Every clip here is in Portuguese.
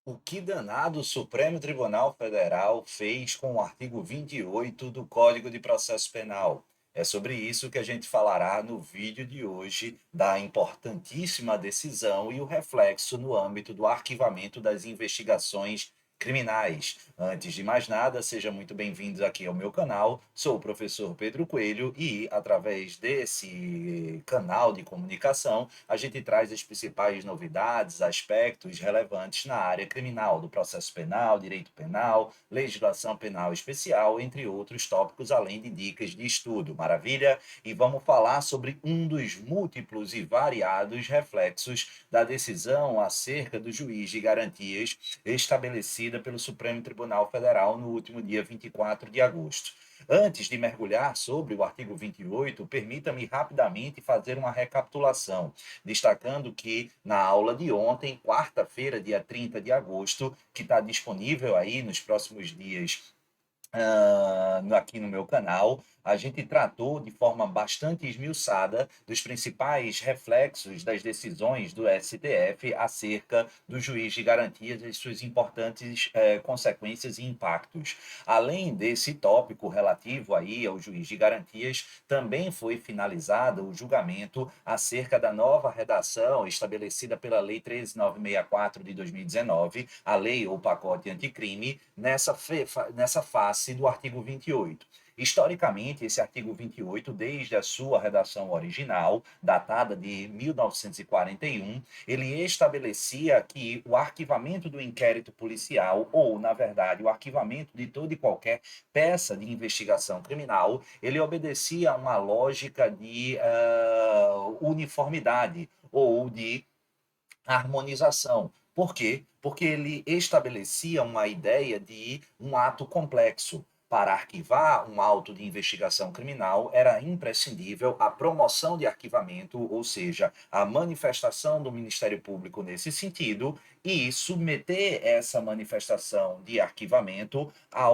O que danado o Supremo Tribunal Federal fez com o artigo 28 do Código de Processo Penal? É sobre isso que a gente falará no vídeo de hoje, da importantíssima decisão e o reflexo no âmbito do arquivamento das investigações criminais. Antes de mais nada, seja muito bem-vindos aqui ao meu canal. Sou o professor Pedro Coelho e, através desse canal de comunicação, a gente traz as principais novidades, aspectos relevantes na área criminal, do processo penal, direito penal, legislação penal especial, entre outros tópicos, além de dicas de estudo. Maravilha? E vamos falar sobre um dos múltiplos e variados reflexos da decisão acerca do juiz de garantias estabelecida pelo Supremo Tribunal Federal no último dia 24 de agosto. Antes de mergulhar sobre o artigo 28, permita-me rapidamente fazer uma recapitulação, destacando que na aula de ontem, quarta-feira, dia 30 de agosto, que está disponível aí nos próximos dias aqui no meu canal, a gente tratou de forma bastante esmiuçada dos principais reflexos das decisões do STF acerca do juiz de garantias e suas importantes consequências e impactos. Além desse tópico relativo aí ao juiz de garantias, também foi finalizado o julgamento acerca da nova redação estabelecida pela Lei 13.964 de 2019, a lei ou pacote anticrime, nessa face do artigo 28. Historicamente, esse artigo 28, desde a sua redação original, datada de 1941, ele estabelecia que o arquivamento do inquérito policial, ou, na verdade, o arquivamento de toda e qualquer peça de investigação criminal, ele obedecia a uma lógica de uniformidade ou de harmonização. Por quê? Porque ele estabelecia uma ideia de um ato complexo. Para arquivar um auto de investigação criminal, era imprescindível a promoção de arquivamento, ou seja, a manifestação do Ministério Público nesse sentido, e submeter essa manifestação de arquivamento à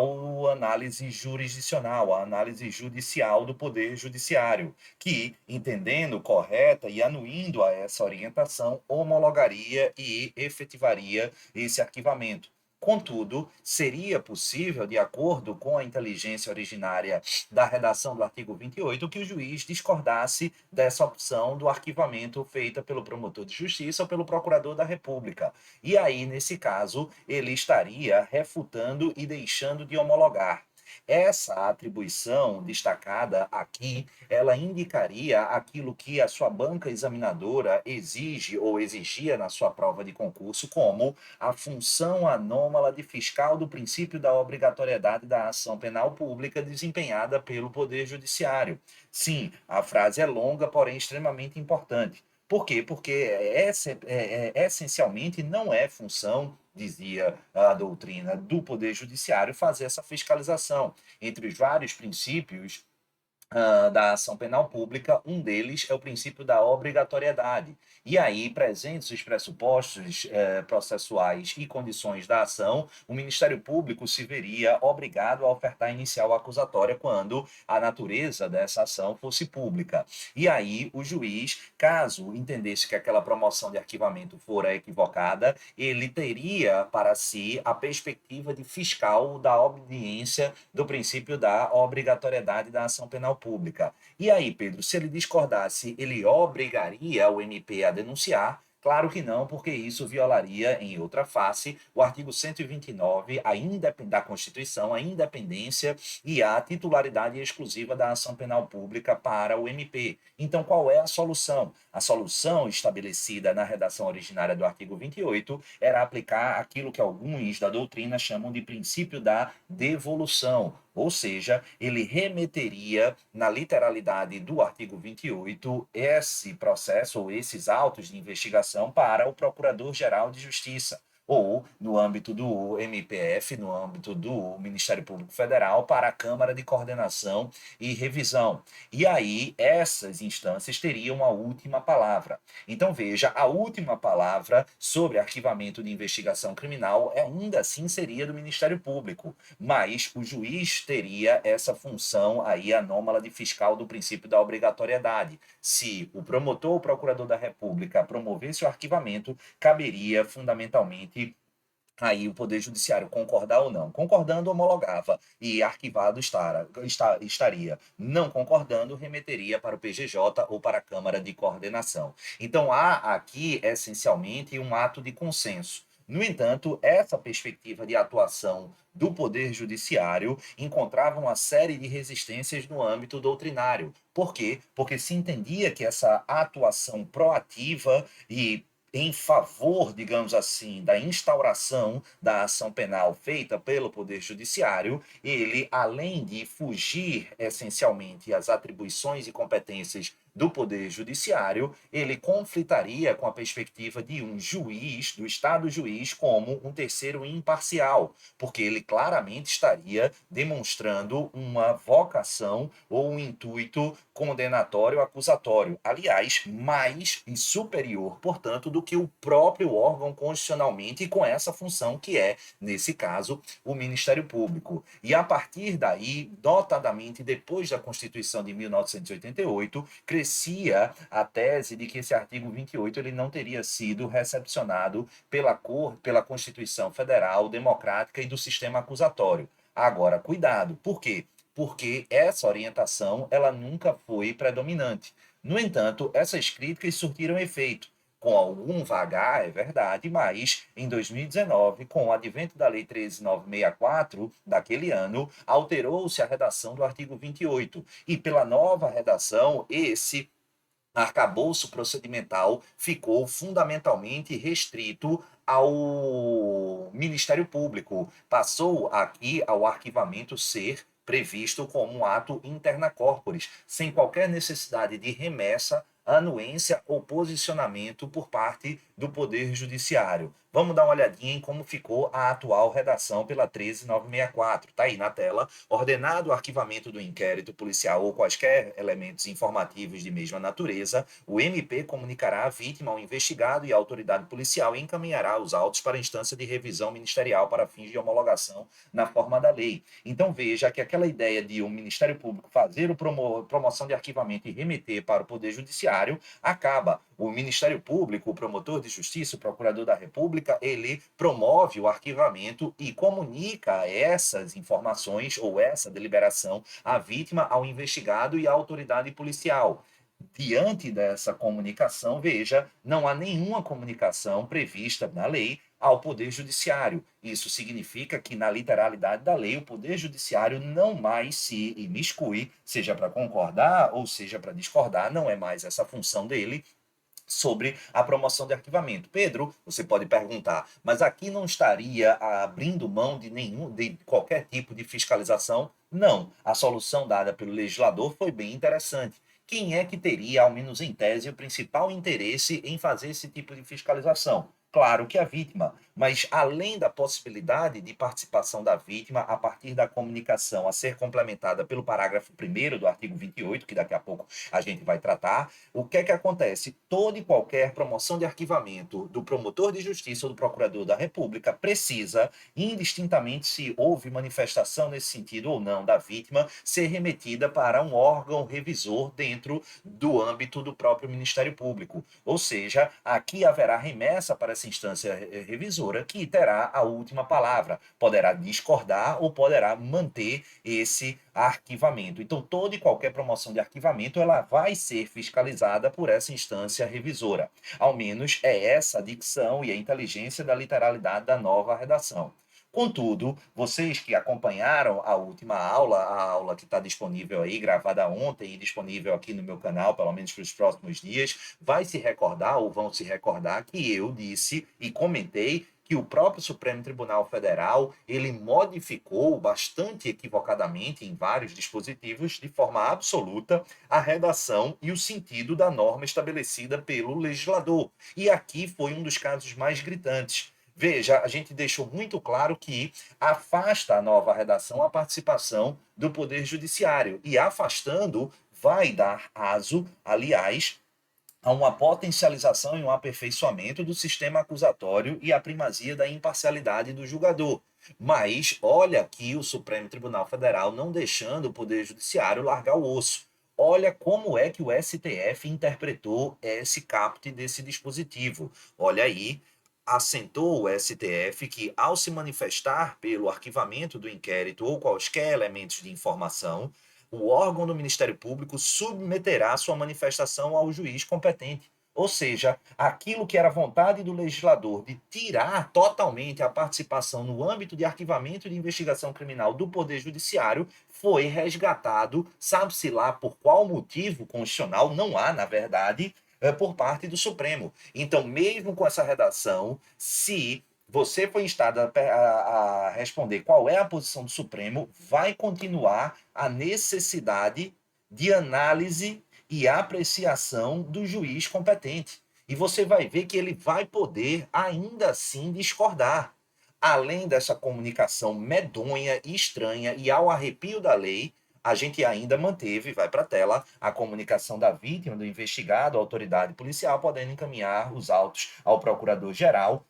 análise jurisdicional, à análise judicial do Poder Judiciário, que, entendendo correta e anuindo a essa orientação, homologaria e efetivaria esse arquivamento. Contudo, seria possível, de acordo com a inteligência originária da redação do artigo 28, que o juiz discordasse dessa opção do arquivamento feita pelo promotor de justiça ou pelo procurador da República. E aí, nesse caso, ele estaria refutando e deixando de homologar. Essa atribuição destacada aqui, ela indicaria aquilo que a sua banca examinadora exige ou exigia na sua prova de concurso, como a função anômala de fiscal do princípio da obrigatoriedade da ação penal pública desempenhada pelo Poder Judiciário. Sim, a frase é longa, porém extremamente importante. Por quê? Porque essencialmente não é função, dizia a doutrina, do Poder Judiciário fazer essa fiscalização. Entre os vários princípios da ação penal pública, um deles é o princípio da obrigatoriedade. E aí, presentes os pressupostos processuais e condições da ação, o Ministério Público se veria obrigado a ofertar inicial acusatória quando a natureza dessa ação fosse pública. E aí, o juiz, caso entendesse que aquela promoção de arquivamento fora equivocada, ele teria para si a perspectiva de fiscal da obediência do princípio da obrigatoriedade da ação penal pública. E aí, Pedro, se ele discordasse, ele obrigaria o MP a denunciar? Claro que não, porque isso violaria, em outra face, o artigo 129 da Constituição, a independência e a titularidade exclusiva da ação penal pública para o MP. Então, qual é a solução? A solução estabelecida na redação originária do artigo 28 era aplicar aquilo que alguns da doutrina chamam de princípio da devolução, ou seja, ele remeteria, na literalidade do artigo 28, esse processo ou esses autos de investigação para o Procurador-Geral de Justiça, ou, no âmbito do MPF, no âmbito do Ministério Público Federal, para a Câmara de Coordenação e Revisão. E aí, essas instâncias teriam a última palavra. Então, veja, a última palavra sobre arquivamento de investigação criminal ainda assim seria do Ministério Público, mas o juiz teria essa função aí anômala de fiscal do princípio da obrigatoriedade. Se o promotor ou procurador da República promovesse o arquivamento, caberia fundamentalmente Aí o Poder Judiciário concordar ou não. Concordando, homologava e arquivado estaria. Não concordando, remeteria para o PGJ ou para a Câmara de Coordenação. Então há aqui, essencialmente, um ato de consenso. No entanto, essa perspectiva de atuação do Poder Judiciário encontrava uma série de resistências no âmbito doutrinário. Por quê? Porque se entendia que essa atuação proativa e em favor, digamos assim, da instauração da ação penal feita pelo Poder Judiciário, ele, além de fugir essencialmente às atribuições e competências do Poder Judiciário, ele conflitaria com a perspectiva de um juiz, do Estado juiz, como um terceiro imparcial, porque ele claramente estaria demonstrando uma vocação ou um intuito condenatório acusatório, aliás, mais e superior, portanto, do que o próprio órgão constitucionalmente com essa função que é, nesse caso, o Ministério Público. E a partir daí, notadamente depois da Constituição de 1988, crescia a tese de que esse artigo 28 ele não teria sido recepcionado pela Constituição Federal, democrática e do sistema acusatório. Agora, cuidado, por quê? Porque essa orientação ela nunca foi predominante. No entanto, essas críticas surtiram efeito, com algum vagar, é verdade, mas em 2019, com o advento da Lei 13.964 daquele ano, alterou-se a redação do artigo 28 e pela nova redação, esse arcabouço procedimental ficou fundamentalmente restrito ao Ministério Público. Passou aqui ao arquivamento ser previsto como um ato interna corporis, sem qualquer necessidade de remessa, anuência ou posicionamento por parte do Poder Judiciário. Vamos dar uma olhadinha em como ficou a atual redação pela 13.964. Está aí na tela. Ordenado o arquivamento do inquérito policial ou quaisquer elementos informativos de mesma natureza, o MP comunicará à vítima, ao investigado e à autoridade policial e encaminhará os autos para a instância de revisão ministerial para fins de homologação na forma da lei. Então veja que aquela ideia de o Ministério Público fazer a promoção de arquivamento e remeter para o Poder Judiciário acaba. O Ministério Público, o promotor de justiça, o procurador da República, ele promove o arquivamento e comunica essas informações ou essa deliberação à vítima, ao investigado e à autoridade policial. Diante dessa comunicação, veja, não há nenhuma comunicação prevista na lei ao Poder Judiciário. Isso significa que, na literalidade da lei, o Poder Judiciário não mais se imiscui, seja para concordar ou seja para discordar, não é mais essa função dele sobre a promoção de arquivamento. Pedro, você pode perguntar, mas aqui não estaria abrindo mão de qualquer tipo de fiscalização? Não. A solução dada pelo legislador foi bem interessante. Quem é que teria, ao menos em tese, o principal interesse em fazer esse tipo de fiscalização? Claro que a vítima, mas além da possibilidade de participação da vítima a partir da comunicação a ser complementada pelo parágrafo 1º do artigo 28, que daqui a pouco a gente vai tratar, o que é que acontece? Toda e qualquer promoção de arquivamento do promotor de justiça ou do procurador da República precisa, indistintamente se houve manifestação nesse sentido ou não da vítima, ser remetida para um órgão revisor dentro do âmbito do próprio Ministério Público. Ou seja, aqui haverá remessa para essa instância revisora que terá a última palavra. Poderá discordar ou poderá manter esse arquivamento. Então, toda e qualquer promoção de arquivamento ela vai ser fiscalizada por essa instância revisora. Ao menos é essa a dicção e a inteligência da literalidade da nova redação. Contudo, vocês que acompanharam a última aula, a aula que está disponível aí, gravada ontem e disponível aqui no meu canal, pelo menos para os próximos dias, vai se recordar ou vão se recordar que eu disse e comentei que o próprio Supremo Tribunal Federal ele modificou bastante equivocadamente em vários dispositivos, de forma absoluta, a redação e o sentido da norma estabelecida pelo legislador. E aqui foi um dos casos mais gritantes. Veja, a gente deixou muito claro que afasta a nova redação a participação do Poder Judiciário. E afastando, vai dar aso, aliás, a uma potencialização e um aperfeiçoamento do sistema acusatório e a primazia da imparcialidade do julgador. Mas olha aqui o Supremo Tribunal Federal não deixando o Poder Judiciário largar o osso. Olha como é que o STF interpretou esse caput desse dispositivo. Olha aí, assentou o STF que, ao se manifestar pelo arquivamento do inquérito ou quaisquer elementos de informação, o órgão do Ministério Público submeterá sua manifestação ao juiz competente. Ou seja, aquilo que era vontade do legislador de tirar totalmente a participação no âmbito de arquivamento de investigação criminal do Poder Judiciário foi resgatado, sabe-se lá por qual motivo constitucional, não há, na verdade, por parte do Supremo. Então, mesmo com essa redação, se você foi instado a responder qual é a posição do Supremo, vai continuar a necessidade de análise e apreciação do juiz competente. E você vai ver que ele vai poder, ainda assim, discordar. Além dessa comunicação medonha, estranha e ao arrepio da lei, a gente ainda manteve, vai para a tela, a comunicação da vítima, do investigado, à autoridade policial, podendo encaminhar os autos ao procurador-geral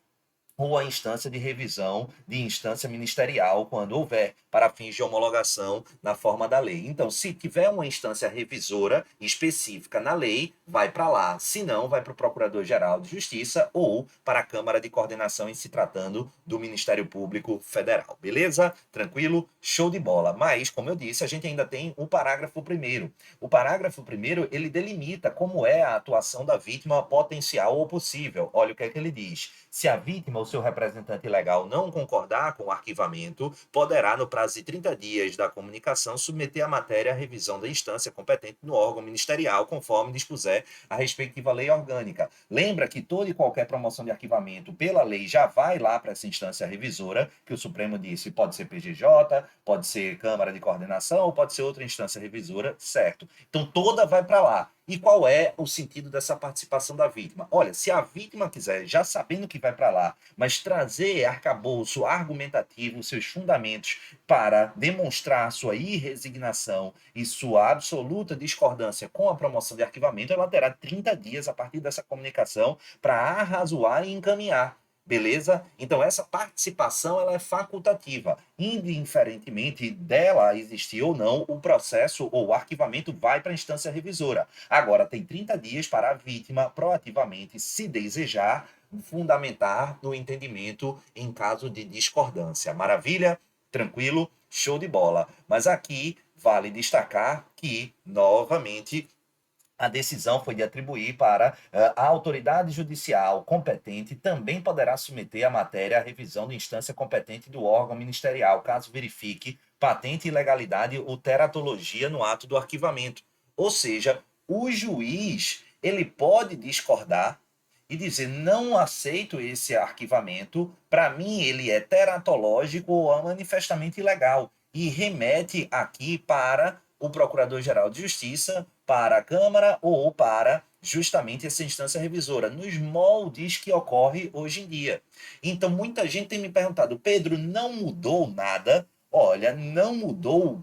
ou a instância de revisão de instância ministerial, quando houver, para fins de homologação na forma da lei. Então, se tiver uma instância revisora específica na lei, vai para lá. Se não, vai para o Procurador-Geral de Justiça ou para a Câmara de Coordenação em se tratando do Ministério Público Federal. Beleza? Tranquilo? Show de bola. Mas, como eu disse, a gente ainda tem o parágrafo primeiro. O parágrafo primeiro, ele delimita como é a atuação da vítima potencial ou possível. Olha o que é que ele diz. Se a vítima ou seu representante legal não concordar com o arquivamento, poderá, no prazo de 30 dias da comunicação, submeter a matéria à revisão da instância competente no órgão ministerial, conforme dispuser a respectiva lei orgânica. Lembra que toda e qualquer promoção de arquivamento pela lei já vai lá para essa instância revisora, que o Supremo disse, pode ser PGJ, pode ser Câmara de Coordenação, ou pode ser outra instância revisora, certo? Então toda vai para lá. E qual é o sentido dessa participação da vítima? Olha, se a vítima quiser, já sabendo que vai para lá, mas trazer arcabouço argumentativo, seus fundamentos para demonstrar sua irresignação e sua absoluta discordância com a promoção de arquivamento, ela terá 30 dias a partir dessa comunicação para arrazoar e encaminhar. Beleza? Então, essa participação ela é facultativa. Indiferentemente dela existir ou não, o processo ou o arquivamento vai para a instância revisora. Agora, tem 30 dias para a vítima proativamente, se desejar, fundamentar no entendimento em caso de discordância. Maravilha? Tranquilo? Show de bola. Mas aqui vale destacar que, novamente, a decisão foi de atribuir para a autoridade judicial competente também poderá submeter a matéria à revisão de instância competente do órgão ministerial, caso verifique patente ilegalidade ou teratologia no ato do arquivamento. Ou seja, o juiz ele pode discordar e dizer não aceito esse arquivamento, para mim ele é teratológico ou manifestamente ilegal e remete aqui para o Procurador-Geral de Justiça, para a Câmara ou para justamente essa instância revisora, nos moldes que ocorre hoje em dia. Então, muita gente tem me perguntado, Pedro, não mudou nada? Olha, não mudou,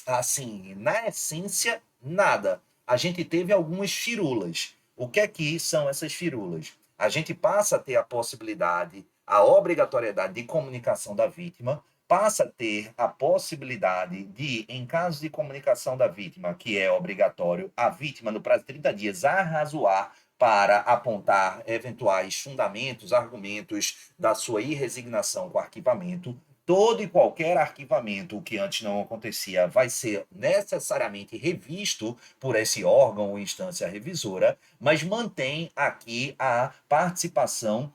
assim, na essência, nada. A gente teve algumas firulas. O que é que são essas firulas? A gente passa a ter a possibilidade, a obrigatoriedade de comunicação da vítima, passa a ter a possibilidade de, em caso de comunicação da vítima, que é obrigatório, a vítima, no prazo de 30 dias, arrazoar para apontar eventuais fundamentos, argumentos da sua irresignação com o arquivamento. Todo e qualquer arquivamento, o que antes não acontecia, vai ser necessariamente revisto por esse órgão ou instância revisora, mas mantém aqui a participação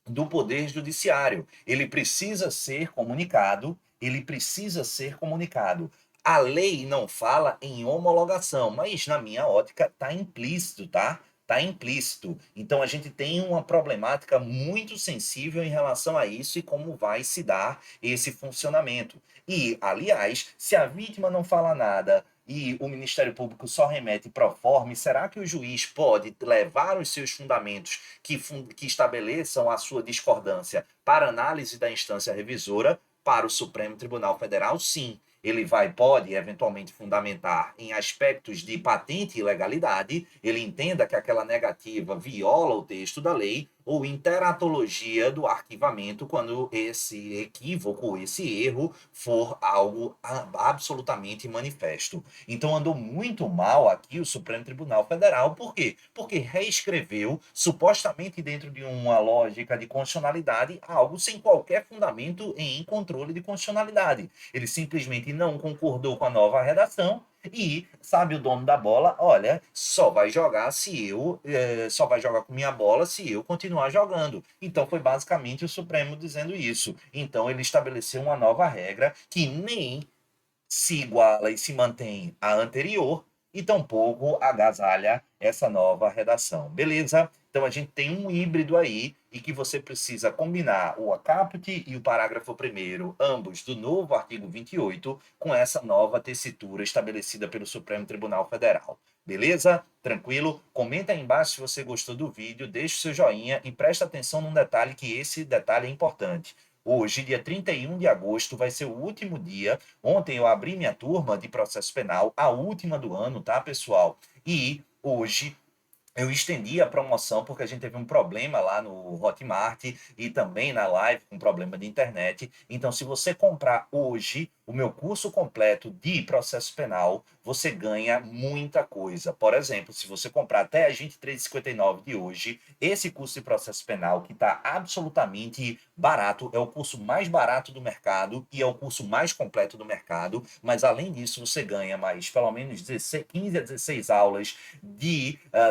do Poder Judiciário. Ele precisa ser comunicado, ele precisa ser comunicado. A lei não fala em homologação, mas na minha ótica está implícito, tá? Está implícito. Então a gente tem uma problemática muito sensível em relação a isso e como vai se dar esse funcionamento. E, aliás, se a vítima não fala nada e o Ministério Público só remete pro forma, será que o juiz pode levar os seus fundamentos que estabeleçam a sua discordância para análise da instância revisora para o Supremo Tribunal Federal? Sim. Ele pode, eventualmente, fundamentar em aspectos de patente e ilegalidade, ele entenda que aquela negativa viola o texto da lei, ou em teratologia do arquivamento, quando esse equívoco, esse erro for algo absolutamente manifesto. Então andou muito mal aqui o Supremo Tribunal Federal. Por quê? Porque reescreveu, supostamente dentro de uma lógica de constitucionalidade, algo sem qualquer fundamento em controle de constitucionalidade. Ele simplesmente não concordou com a nova redação e sabe o dono da bola, olha, só vai jogar com minha bola se eu continuar jogando. Então foi basicamente o Supremo dizendo isso. Então ele estabeleceu uma nova regra que nem se iguala e se mantém à anterior e tampouco agasalha essa nova redação. Beleza? Então a gente tem um híbrido aí e que você precisa combinar o caput e o parágrafo primeiro, ambos do novo artigo 28, com essa nova tessitura estabelecida pelo Supremo Tribunal Federal. Beleza? Tranquilo? Comenta aí embaixo se você gostou do vídeo, deixa o seu joinha e presta atenção num detalhe, que esse detalhe é importante. Hoje, dia 31 de agosto, vai ser o último dia. Ontem eu abri minha turma de processo penal, a última do ano, tá, pessoal? E hoje eu estendi a promoção porque a gente teve um problema lá no Hotmart e também na live com problema de internet. Então, se você comprar hoje o meu curso completo de processo penal, você ganha muita coisa. Por exemplo, se você comprar até as 23,59 de hoje, esse curso de processo penal, que está absolutamente barato, é o curso mais barato do mercado e é o curso mais completo do mercado. Mas, além disso, você ganha mais pelo menos 16, 15 a 16 aulas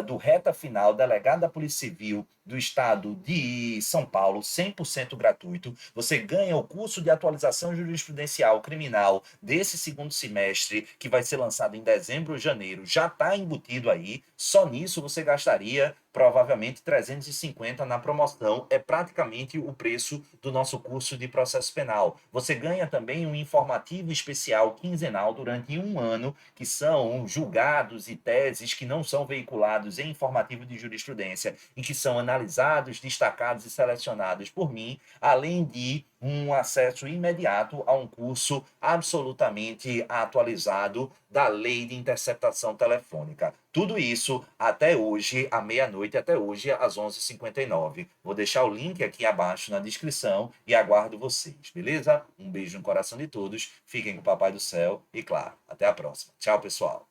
do Reta Final, delegado da Polícia Civil do Estado de São Paulo, 100% gratuito. Você ganha o curso de atualização jurisprudencial criminal desse segundo semestre, que vai ser lançado em dezembro ou janeiro. Já está embutido aí. Só nisso você gastaria provavelmente 350 na promoção. É praticamente o preço do nosso curso de processo penal. Você ganha também um informativo especial quinzenal durante um ano, que são julgados e teses que não são veiculados em informativo de jurisprudência e que são analisados, destacados e selecionados por mim, além de um acesso imediato a um curso absolutamente atualizado da Lei de Interceptação Telefônica. Tudo isso até hoje, à meia-noite, até hoje, às 11h59. Vou deixar o link aqui abaixo na descrição e aguardo vocês, beleza? Um beijo no coração de todos, fiquem com o Papai do Céu e, claro, até a próxima. Tchau, pessoal!